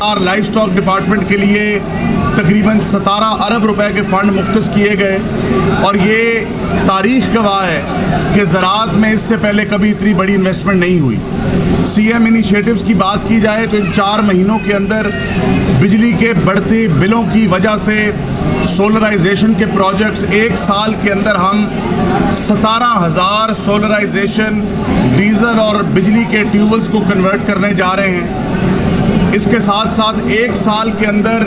اور life stock department کے لیے تقریباً 17 ارب روپے کے فنڈ مختص کیے گئے، اور یہ تاریخ گواہ ہے کہ زراعت میں اس سے پہلے کبھی اتنی بڑی انویسٹمنٹ نہیں ہوئی۔ سی ایم انیشیٹوز کی بات کی جائے تو ان 4 مہینوں کے اندر بجلی کے بڑھتے بلوں کی وجہ سے سولرائزیشن کے پروجیکٹس، 1 سال کے اندر ہم 17,000 سولرائزیشن ڈیزل اور بجلی کے ٹیوبلز کو کنورٹ کرنے جا رہے ہیں۔ اس کے ساتھ ساتھ 1 سال کے اندر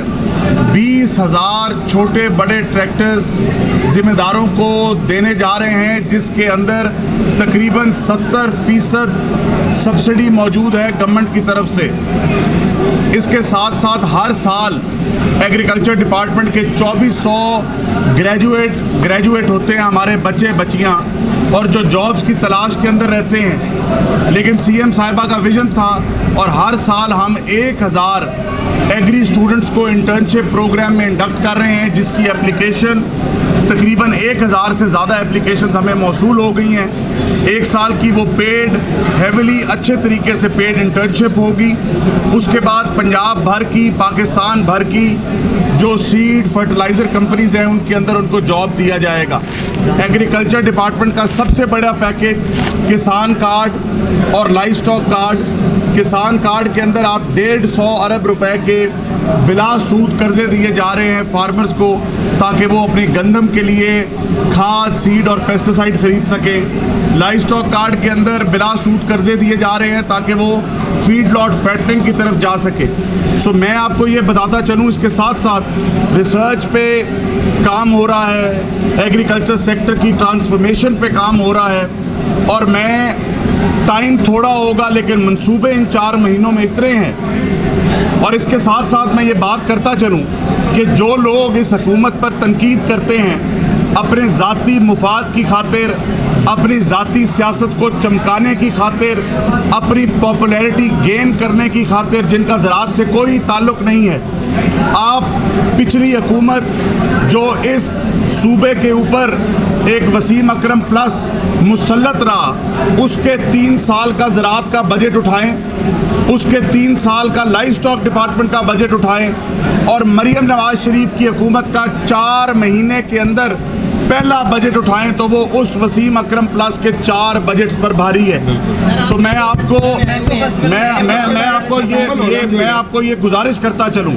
20,000 چھوٹے بڑے ٹریکٹرز ذمہ داروں کو دینے جا رہے ہیں، جس کے اندر تقریباً 70% سبسڈی موجود ہے گورنمنٹ کی طرف سے۔ اس کے ساتھ ساتھ ہر سال ایگریکلچر ڈپارٹمنٹ کے 2400 گریجویٹ ہوتے ہیں ہمارے بچے بچیاں، اور جو جابز کی تلاش کے اندر رہتے ہیں۔ لیکن سی ایم صاحبہ کا ویژن تھا، اور ہر سال ہم 1000 ایگری اسٹوڈنٹس کو انٹرنشپ پروگرام میں انڈکٹ کر رہے ہیں، جس کی اپلیکیشن تقریباً 1000 سے زیادہ اپلیکیشنز ہمیں موصول ہو گئی ہیں۔ 1 سال کی وہ پیڈ ہیویلی اچھے طریقے سے پیڈ انٹرنشپ ہوگی۔ اس کے بعد پنجاب بھر کی، پاکستان بھر کی جو سیڈ فرٹیلائزر کمپنیز ہیں ان کے اندر ان کو جاب دیا جائے گا۔ ایگریکلچر ڈپارٹمنٹ کا سب سے بڑا پیکیج کسان کارڈ اور لائف اسٹاک کارڈ۔ کسان کارڈ کے اندر آپ 150 ارب روپے کے بلا سود قرضے دیے جا رہے ہیں فارمرز کو، تاکہ وہ اپنی گندم کے لیے کھاد، سیڈ اور پیسٹیسائڈ خرید سکیں۔ لائف اسٹاک کارڈ کے اندر بلا سود قرضے دیے جا رہے ہیں تاکہ وہ فیڈ لاٹ فیٹنگ کی طرف جا سکے۔ میں آپ کو یہ بتاتا چلوں، اس کے ساتھ ساتھ ریسرچ پہ کام ہو رہا ہے، ایگریکلچر سیکٹر کی ٹرانسفارمیشن پہ کام ہو رہا ہے، اور میں ٹائم تھوڑا ہوگا لیکن منصوبے ان 4 مہینوں میں اتنے ہیں۔ اور اس کے ساتھ ساتھ میں یہ بات کرتا چلوں کہ جو لوگ اس حکومت پر تنقید کرتے ہیں اپنے ذاتی مفاد کی خاطر، اپنی ذاتی سیاست کو چمکانے کی خاطر، اپنی پاپولیرٹی گین کرنے کی خاطر، جن کا زراعت سے کوئی تعلق نہیں ہے، آپ پچھلی حکومت جو اس صوبے کے اوپر ایک وسیم اکرم پلس مسلط رہا، اس کے 3 سال کا زراعت کا بجٹ اٹھائیں، اس کے 3 سال کا لائف اسٹاک ڈپارٹمنٹ کا بجٹ اٹھائیں، اور مریم نواز شریف کی حکومت کا 4 مہینے کے اندر پہلا بجٹ اٹھائیں تو وہ اس وسیم اکرم پلس کے 4 بجٹس پر بھاری ہے۔ میں آپ کو یہ گزارش کرتا چلوں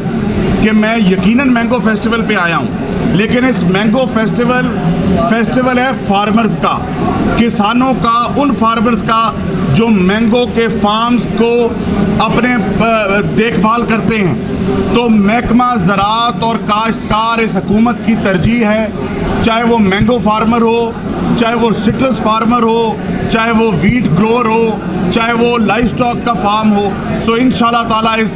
کہ میں یقیناً مینگو فیسٹیول پہ آیا ہوں، لیکن اس مینگو فیسٹیول ہے فارمرز کا، کسانوں کا، ان فارمرز کا جو مینگو کے فارمز کو اپنے دیکھ بھال کرتے ہیں۔ تو محکمہ زراعت اور کاشتکار اس حکومت کی ترجیح ہے، چاہے وہ مینگو فارمر ہو، چاہے وہ سٹرس فارمر ہو، چاہے وہ ویٹ گروور ہو، چاہے وہ لائف اسٹاک کا فارم ہو۔ انشاءاللہ تعالیٰ اس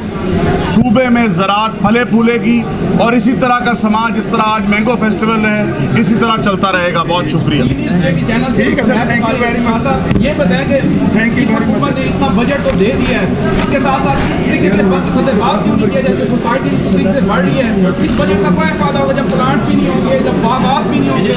صوبے میں زراعت پھلے پھولے گی، اور اسی طرح کا سماج جس طرح آج مینگو فیسٹیول ہے اسی طرح چلتا رہے گا۔ بہت شکریہ۔ یہ بتائیں کہ اس حکومت نے اتنا بجٹ تو دے دیا ہے، اس کے ساتھ ساتھ اس طریقے سے صدرات کیوں نہیں کیا جاتا؟ سوسائٹی اس طریقے سے بڑھ رہی ہے، اس بجٹ کا کیا فائدہ ہوگا جب پلانٹ بھی نہیں ہوں گے، جب باغات بھی نہیں ہوں گے؟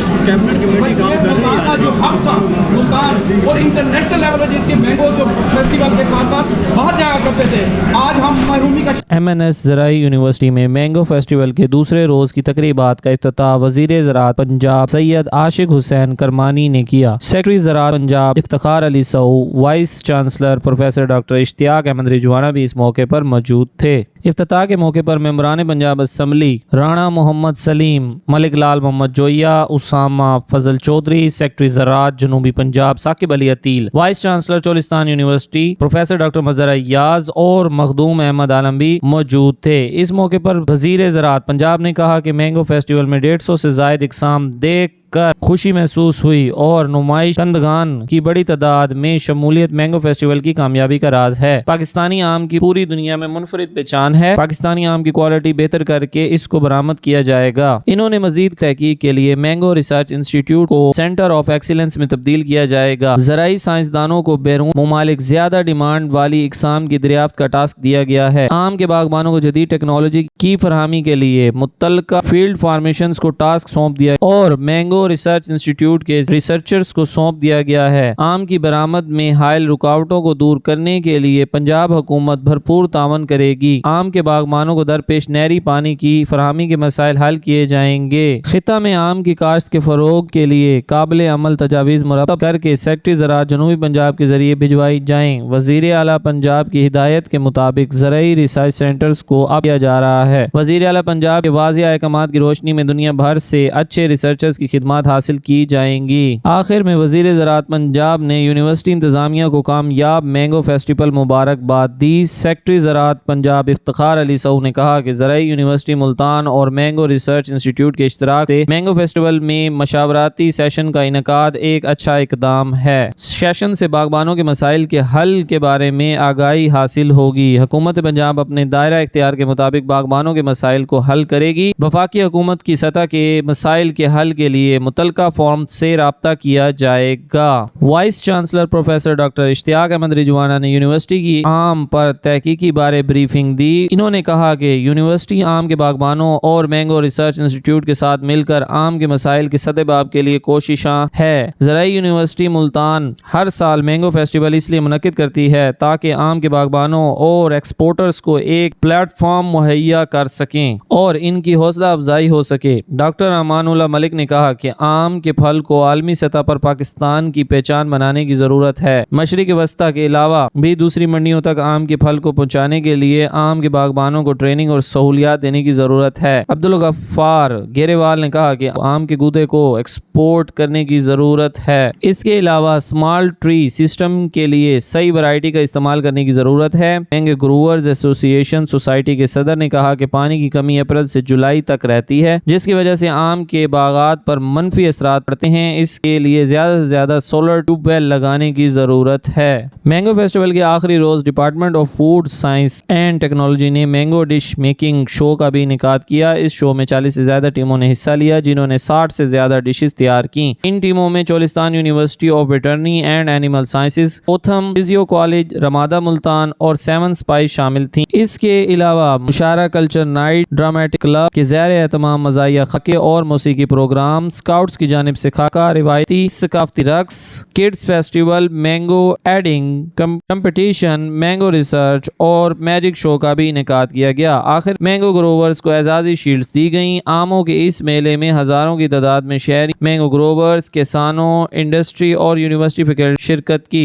ملتان کا جو حق تھا، ملتان اور انٹرنیشنل لیول پہ جس کے مینگو جو فیسٹیول کے ساتھ ساتھ باہر جایا کرتے تھے، آج ہم محرومی کا MNS زرعی یونیورسٹی میں مینگو فیسٹیول کے دوسرے روز کی تقریبات کا افتتاح وزیر زراعت پنجاب سید عاشق حسین کرمانی نے کیا۔ سیکرٹری زراعت پنجاب افتخار علی سعو، وائس چانسلر پروفیسر ڈاکٹر اشتیاق احمد رضوانہ بھی اس موقع پر موجود تھے۔ افتتاح کے موقع پر ممبران پنجاب اسمبلی رانا محمد سلیم، ملک لال محمد جوئیہ، اسامہ فضل چودھری، سیکرٹری زراعت جنوبی Punjab Saqib Ali Ateel, vice chancellor Cholistan university professor doctor Mazhar Ayaz اور مخدوم احمد عالم بھی موجود تھے۔ اس موقع پر وزیر زراعت پنجاب نے کہا کہ مینگو فیسٹیول میں 150 سے زائد اقسام دیکھ کر خوشی محسوس ہوئی، اور نمائش کنندگان کی بڑی تعداد میں شمولیت مینگو فیسٹیول کی کامیابی کا راز ہے۔ پاکستانی آم کی پوری دنیا میں منفرد پہچان ہے، پاکستانی آم کی کوالٹی بہتر کر کے اس کو برآمد کیا جائے گا۔ انہوں نے مزید تحقیق کے لیے مینگو ریسرچ انسٹیٹیوٹ کو سینٹر آف ایکسیلنس میں تبدیل کیا جائے گا۔ زرعی سائنسدانوں کو بیرون ممالک زیادہ ڈیمانڈ والی اقسام کی دریافت کا ٹاسک دیا گیا ہے۔ آم کے باغبانوں کو جدید ٹیکنالوجی کی فراہمی کے لیے متعلقہ فیلڈ فارمیشنز کو ٹاسک سونپ دیا اور مینگو مینگو ریسرچ انسٹیٹیوٹ کے ریسرچرز کو سونپ دیا گیا ہے۔ آم کی برآمد میں حائل رکاوٹوں کو دور کرنے کے لیے پنجاب حکومت بھرپور تعاون کرے گی۔ آم کے باغبانوں کو درپیش نہری پانی کی فراہمی کے مسائل حل کیے جائیں گے۔ خطہ میں آم کی کاشت کے فروغ کے لیے قابل عمل تجاویز مرتب کر کے سیکرٹری زراعت جنوبی پنجاب کے ذریعے بھجوائی جائیں۔ وزیر اعلیٰ پنجاب کی ہدایت کے مطابق زرعی ریسرچ سینٹرز کو اب کیا جا رہا ہے۔ وزیر اعلیٰ پنجاب کے واضح احکامات کی روشنی میں دنیا بھر سے اچھے ریسرچرز کی خدمات حاصل کی جائیں گی۔ آخر میں وزیر زراعت پنجاب نے یونیورسٹی انتظامیہ کو کامیاب مینگو فیسٹیول مبارکباد دی۔ سیکرٹری زراعت پنجاب افتخار علی سعو نے کہا کہ زرعی یونیورسٹی ملتان اور مینگو ریسرچ انسٹیٹیوٹ کے اشتراک سے مینگو فیسٹیول میں مشاورتی سیشن کا انعقاد ایک اچھا اقدام ہے۔ سیشن سے باغبانوں کے مسائل کے حل کے بارے میں آگاہی حاصل ہوگی۔ حکومت پنجاب اپنے دائرہ اختیار کے مطابق باغبانوں کے مسائل کو حل کرے گی۔ وفاقی حکومت کی سطح کے مسائل کے حل کے لیے متعلقہ فورم سے رابطہ کیا جائے گا۔ وائس چانسلر پروفیسر ڈاکٹر اشتیاق احمد رضوانہ نے یونیورسٹی کی آم پر تحقیقی بارے بریفنگ دی۔ انہوں نے کہا کہ یونیورسٹی آم کے باغبانوں اور مینگو ریسرچ انسٹیٹیوٹ کے ساتھ مل کر آم کے مسائل کے سد باب کے لیے کوششاں ہے۔ زرعی یونیورسٹی ملتان ہر سال مینگو فیسٹیول اس لیے منعقد کرتی ہے تاکہ آم کے باغبانوں اور ایکسپورٹرز کو ایک پلیٹ فارم مہیا کر سکیں اور ان کی حوصلہ افزائی ہو سکے۔ ڈاکٹر امان اللہ ملک نے کہا کہ آم کے پھل کو عالمی سطح پر پاکستان کی پہچان بنانے کی ضرورت ہے۔ مشرق وسطی کے علاوہ بھی دوسری منڈیوں تک آم کے پھل کو پہنچانے کے لیے آم کے باغبانوں کو ٹریننگ اور سہولیات دینے کی ضرورت ہے۔ عبدالغفار گیریوال نے کہا کہ آم کے گودے کو ایکسپورٹ کرنے کی ضرورت ہے۔ اس کے علاوہ اسمال ٹری سسٹم کے لیے صحیح ورائٹی کا استعمال کرنے کی ضرورت ہے۔ مینگو گروورز ایسوسی ایشن سوسائٹی کے صدر نے کہا کہ پانی کی کمی اپریل سے جولائی تک رہتی ہے جس کی وجہ سے آم کے باغات پر منفی اثرات پڑتے ہیں۔ اس کے لیے زیادہ سے زیادہ سولر ٹیوب ویل لگانے کی ضرورت ہے۔ مینگو فیسٹیول کے آخری روز department of food science and technology نے مینگو ڈش میکنگ شو کا بھی انعقاد کیا۔ اس شو میں 40 سے زیادہ ٹیموں نے حصہ لیا جنہوں نے 60 سے زیادہ ڈشز تیار کی۔ ان ٹیموں میں Cholistan university of veterinary and animal sciences, اوتھم فزیو کالج، رمادہ ملتان اور 7 اسپائس شامل تھیں۔ اس کے علاوہ مشاعرہ کلچر نائٹ، ڈرامیٹک کلب کے زیر اہتمام مزاحیہ خاکے اور موسیقی پروگرام، اسکاؤٹس کی جانب سے خاکہ، روایتی ثقافتی رقص، kids festival, mango adding competition, mango research اور میجک شو کا بھی انعقاد کیا گیا۔ آخر مینگو گروورز کو اعزازی شیلڈز دی گئیں۔ آموں کے اس میلے میں ہزاروں کی تعداد میں شہری مینگو گروورز، کسانوں، انڈسٹری اور یونیورسٹی فیکلٹی شرکت کی۔